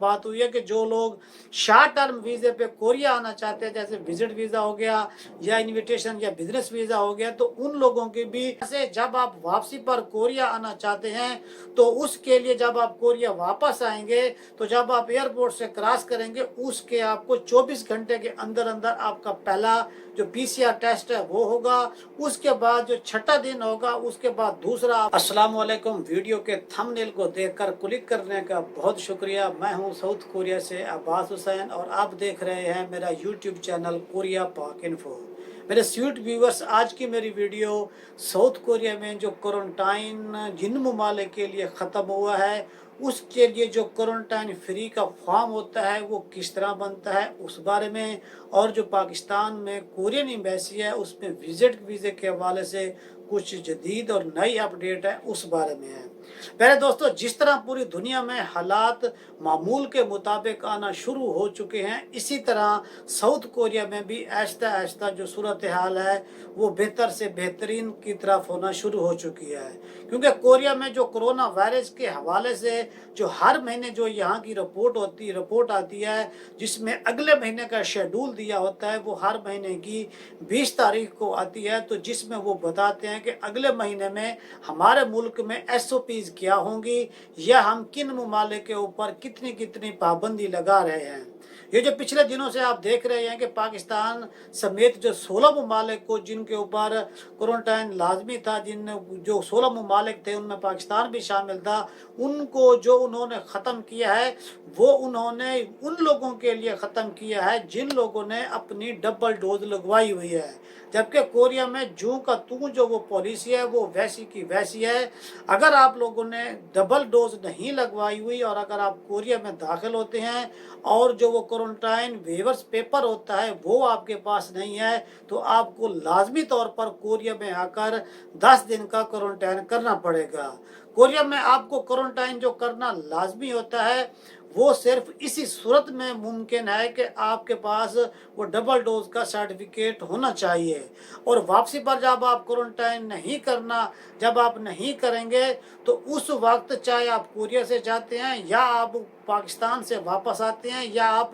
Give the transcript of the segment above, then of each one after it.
बात हुई है कि जो लोग शॉर्ट टर्म वीज़े पे कोरिया आना चाहते हैं, जैसे विजिट वीज़ा हो गया या इनविटेशन या बिजनेस वीज़ा हो गया, तो उन लोगों की भी से जब आप वापसी पर कोरिया आना चाहते हैं तो उसके लिए जब आप कोरिया वापस आएंगे तो जब आप एयरपोर्ट से क्रॉस करेंगे उसके आपको 24 घंटे के अंदर अंदर आपका पहला जो पीसीआर टेस्ट है वो होगा। उसके बाद जो छठा दिन होगा उसके बाद दूसरा। अस्सलाम वालेकुम। वीडियो के थंबनेल को देखकर क्लिक करने का बहुत शुक्रिया। मैं हूं साउथ कोरिया से अब्बास हुसैन और आप देख रहे हैं मेरा यूट्यूब चैनल कोरिया पाक इन्फो। मेरे स्वीट व्यूवर्स, आज की मेरी वीडियो साउथ कोरिया में जो क्वारंटाइन जिन ममालिक के लिए ख़त्म हुआ है उसके लिए जो क्वारंटाइन फ्री का फॉर्म होता है वो किस तरह बनता है उस बारे में, और जो पाकिस्तान में कोरियन एम्बेसी है उसमें विजिट वीज़े के हवाले से कुछ जदीद और नई अपडेट है उस बारे में है। पहले दोस्तों, जिस तरह पूरी दुनिया में हालात मामूल के मुताबिक आना शुरू हो चुके हैं, इसी तरह साउथ कोरिया में भी आहिस्ता आहिस्ता जो सूरत हाल है वो बेहतर से बेहतरीन की तरफ होना शुरू हो चुकी है। क्योंकि कोरिया में जो कोरोना वायरस के हवाले से जो हर महीने जो यहाँ की रिपोर्ट आती है, जिसमें अगले महीने का शेड्यूल दिया होता है, वो हर महीने की 20 तारीख को आती है, तो जिसमें वो बताते हैं कि अगले महीने में हमारे मुल्क में एसओपीज़ क्या होंगी या हम किन ममालिक के ऊपर कितनी कितनी पाबंदी लगा रहे हैं। ये जो पिछले दिनों से आप देख रहे हैं कि पाकिस्तान समेत जो 16 ममालिक को जिनके ऊपर क्वारंटाइन लाजमी था, जिन जो 16 ममालिक थे उनमें पाकिस्तान भी शामिल था, उनको जो उन्होंने ख़त्म किया है वो उन्होंने उन लोगों के लिए ख़त्म किया है जिन लोगों ने अपनी डबल डोज लगवाई हुई है। जबकि कोरिया में जूं का तू जो वो पॉलिसी है वो वैसी की वैसी है। अगर आप लोगों ने डबल डोज नहीं लगवाई हुई और अगर आप कोरिया में दाखिल होते हैं और जो वो क्वारंटाइन वेवर्स पेपर होता है वो आपके पास नहीं है, तो आपको लाजमी तौर पर कोरिया में आकर 10 दिन का क्वारंटाइन करना पड़ेगा। कोरिया में आपको क्वारंटाइन जो करना लाजमी होता है वो सिर्फ इसी सूरत में मुमकिन है कि आपके पास वो डबल डोज का सर्टिफिकेट होना चाहिए। और वापसी पर जब आप क्वारंटाइन नहीं करना जब आप नहीं करेंगे तो उस वक्त चाहे आप कोरिया से जाते हैं या आप पाकिस्तान से वापस आते हैं या आप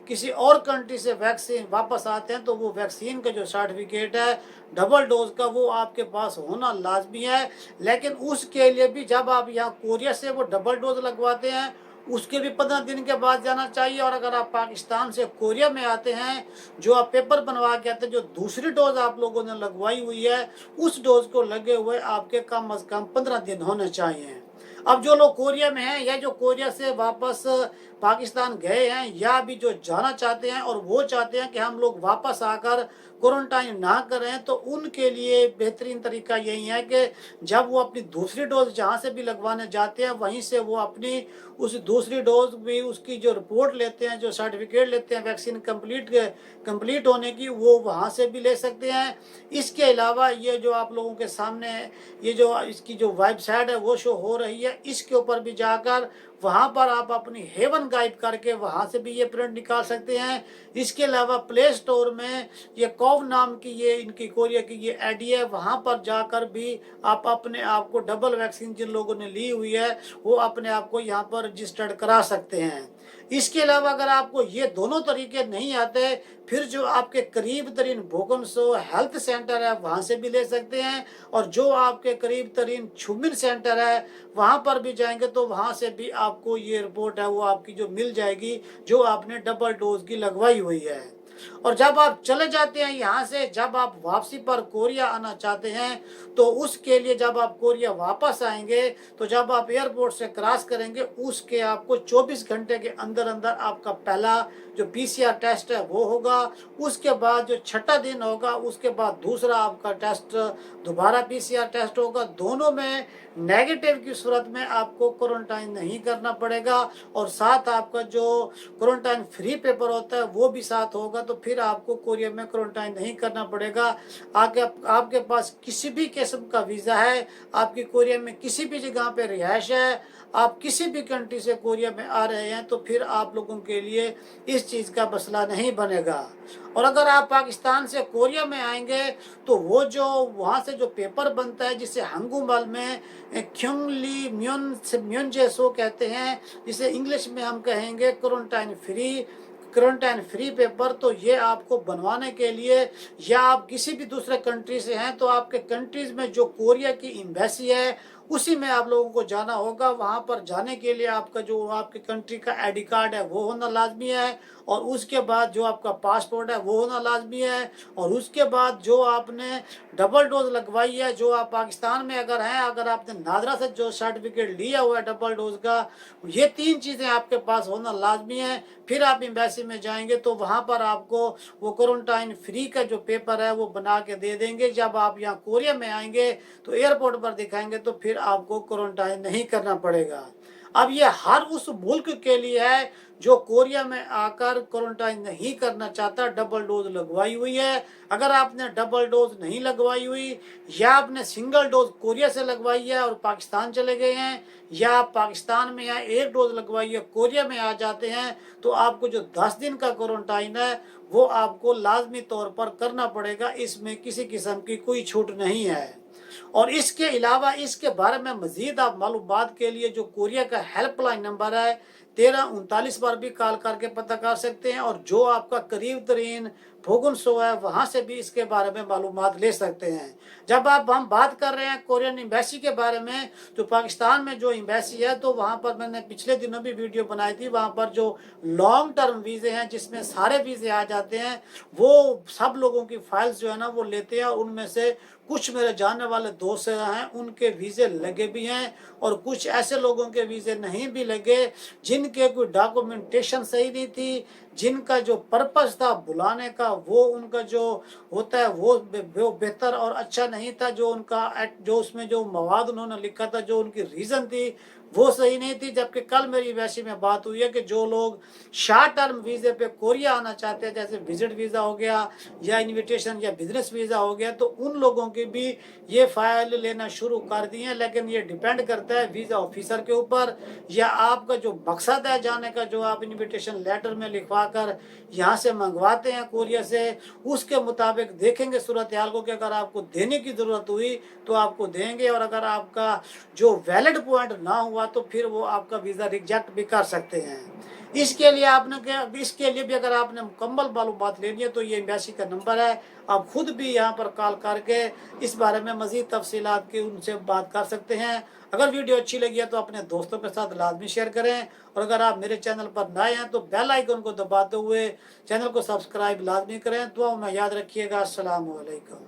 किसी और कंट्री से वैक्सीन वापस आते हैं, तो वो वैक्सीन का जो सर्टिफिकेट है डबल डोज का वो आपके पास होना लाजमी है। लेकिन उसके लिए भी जब आप यहाँ कोरिया से वो डबल डोज लगवाते हैं उसके भी 15 दिन के बाद जाना चाहिए। और अगर आप पाकिस्तान से कोरिया में आते हैं, जो आप पेपर बनवा के आते हैं, जो दूसरी डोज आप लोगों ने लगवाई हुई है उस डोज को लगे हुए आपके कम अज़ कम 15 दिन होने चाहिए। अब जो लोग कोरिया में हैं या जो कोरिया से वापस पाकिस्तान गए हैं या भी जो जाना चाहते हैं और वो चाहते हैं कि हम लोग वापस आकर क्वारंटाइन ना करें, तो उनके लिए बेहतरीन तरीका यही है कि जब वो अपनी दूसरी डोज जहाँ से भी लगवाने जाते हैं वहीं से वो अपनी उस दूसरी डोज भी उसकी जो रिपोर्ट लेते हैं, जो सर्टिफिकेट लेते हैं वैक्सीन कंप्लीट होने की, वो वहाँ से भी ले सकते हैं। इसके अलावा ये जो आप लोगों के सामने ये जो इसकी जो वेबसाइट है वो शो हो रही है, इसके ऊपर भी जाकर वहाँ पर आप अपनी हेवन गाइड करके वहाँ से भी ये प्रिंट निकाल सकते हैं। इसके अलावा प्ले स्टोर में ये कॉव नाम की ये इनकी कोरिया की ये आईडी है, वहाँ पर जाकर भी आप अपने आप को डबल वैक्सीन जिन लोगों ने ली हुई है वो अपने आप को यहाँ पर रजिस्टर्ड करा सकते हैं। इसके अलावा अगर आपको ये दोनों तरीके नहीं आते, फिर जो आपके करीब तरीन भूकंसो हेल्थ सेंटर है वहाँ से भी ले सकते हैं, और जो आपके करीब तरीन छुमिन सेंटर है वहाँ पर भी जाएंगे तो वहाँ से भी आपको ये रिपोर्ट है वो आपकी जो मिल जाएगी जो आपने डबल डोज की लगवाई हुई है। और जब आप चले जाते हैं यहाँ से, जब आप वापसी पर कोरिया आना चाहते हैं, तो उसके लिए जब आप कोरिया वापस आएंगे तो जब आप एयरपोर्ट से क्रॉस करेंगे उसके आपको 24 घंटे के अंदर अंदर आपका पहला जो पीसीआर टेस्ट है वो होगा। उसके बाद जो छठा दिन होगा उसके बाद दूसरा आपका टेस्ट दोबारा पीसीआर टेस्ट होगा। दोनों में नेगेटिव की सूरत में आपको क्वारंटाइन नहीं करना पड़ेगा और साथ आपका जो क्वारंटाइन फ्री पेपर होता है वो भी साथ होगा, तो फिर आपको कोरिया में क्वारंटाइन नहीं करना पड़ेगा। आपके पास किसी भी किस्म का वीज़ा है, आपकी कोरिया में किसी भी जगह पे रिहाइश है, आप किसी भी कंट्री से कोरिया में आ रहे हैं तो फिर आप लोगों के लिए इस चीज़ का मसला नहीं बनेगा। और अगर आप पाकिस्तान से कोरिया में आएंगे तो वो जो वहाँ से जो पेपर बनता है जिसे हंगुमल में ख्युंगली म्योनजेसो कहते हैं, जिसे इंग्लिश में हम कहेंगे क्वारंटाइन फ्री पेपर, तो ये आपको बनवाने के लिए, या आप किसी भी दूसरे कंट्री से हैं तो आपके कंट्रीज में जो कोरिया की एम्बेसी है उसी में आप लोगों को जाना होगा। वहाँ पर जाने के लिए आपका जो आपके कंट्री का आईडी कार्ड है वो होना लाजमी है, और उसके बाद जो आपका पासपोर्ट है वो होना लाजमी है, और उसके बाद जो आपने डबल डोज लगवाई है, जो आप पाकिस्तान में अगर हैं, अगर आपने नादरा से जो सर्टिफिकेट लिया हुआ है डबल डोज का, ये 3 चीज़ें आपके पास होना लाजमी है। फिर आप एम्बेसी में जाएंगे तो वहाँ पर आपको वो क्वारंटाइन फ्री का जो पेपर है वो बना के दे देंगे। जब आप यहाँ कोरिया में आएंगे तो एयरपोर्ट पर दिखाएंगे तो फिर आपको क्वारंटाइन नहीं करना पड़ेगा। अब ये हर उस मुल्क के लिए है जो कोरिया में आकर क्वारंटाइन नहीं करना चाहता, डबल डोज लगवाई हुई है। अगर आपने डबल डोज नहीं लगवाई हुई, या आपने सिंगल डोज कोरिया से लगवाई है और पाकिस्तान चले गए हैं, या आप पाकिस्तान में यहाँ 1 डोज लगवाई है कोरिया में आ जाते हैं, तो आपको जो 10 दिन का क्वारंटाइन है वो आपको लाजमी तौर पर करना पड़ेगा। इसमें किसी किस्म की कोई छूट नहीं है। और इसके अलावा इसके बारे में मजीद आप मालूमात के लिए जो कोरिया का हेल्पलाइन नंबर है 1339 पर भी कॉल करके पता कर सकते हैं, और जो आपका करीब तरीन भोगुनसो है वहाँ से भी इसके बारे में मालूमात ले सकते हैं। जब हम बात कर रहे हैं कोरियन एम्बेसी के बारे में, तो पाकिस्तान में जो एम्बेसी है तो वहाँ पर मैंने पिछले दिनों भी वीडियो बनाई थी, वहाँ पर जो लॉन्ग टर्म वीज़े हैं जिसमें सारे वीज़े आ जाते हैं, वो सब लोगों की फाइल्स जो है ना वो लेते हैं, और उनमें से कुछ मेरे जानने वाले दोस्त हैं उनके वीज़े लगे भी हैं, और कुछ ऐसे लोगों के वीज़े नहीं भी लगे जिनके कोई डॉक्यूमेंटेशन सही नहीं थी, जिनका जो पर्पस था बुलाने का वो उनका जो होता है वो बेहतर और अच्छा नहीं था, जो उनका जो उसमें जो मवाद उन्होंने लिखा था, जो उनकी रीज़न थी वो सही नहीं थी। जबकि कल मेरी वैसी में बात हुई है कि जो लोग शॉर्ट टर्म वीज़े पे कोरिया आना चाहते हैं, जैसे विजिट वीज़ा हो गया या इनविटेशन या बिजनेस वीज़ा हो गया, तो उन लोगों की भी ये फाइल लेना शुरू कर दी है। लेकिन ये डिपेंड करता है वीज़ा ऑफिसर के ऊपर, या आपका जो मकसद है जाने का, जो आप इनविटेशन लेटर में लिखवा कर यहाँ से मंगवाते हैं कोरिया से, उसके मुताबिक देखेंगे सूरत हाल को कि अगर आपको देने की ज़रूरत हुई तो आपको देंगे, और अगर आपका जो वैलिड पॉइंट ना हुआ तो फिर वो आपका वीज़ा रिजेक्ट भी कर सकते हैं। इसके लिए भी अगर आपने मुकम्मल मालूमात लेनी है तो ये एम्बेसी का नंबर है, आप खुद भी यहाँ पर कॉल करके इस बारे में मज़ीद तफसीलात की उनसे बात कर सकते हैं। अगर वीडियो अच्छी लगी है तो अपने दोस्तों के साथ लाजमी शेयर करें, और अगर आप मेरे चैनल पर नए हैं तो बेल आइकन को दबाते हुए चैनल को सब्सक्राइब लाजमी करें। दुआ में याद रखिएगा। अस्सलाम वालेकुम।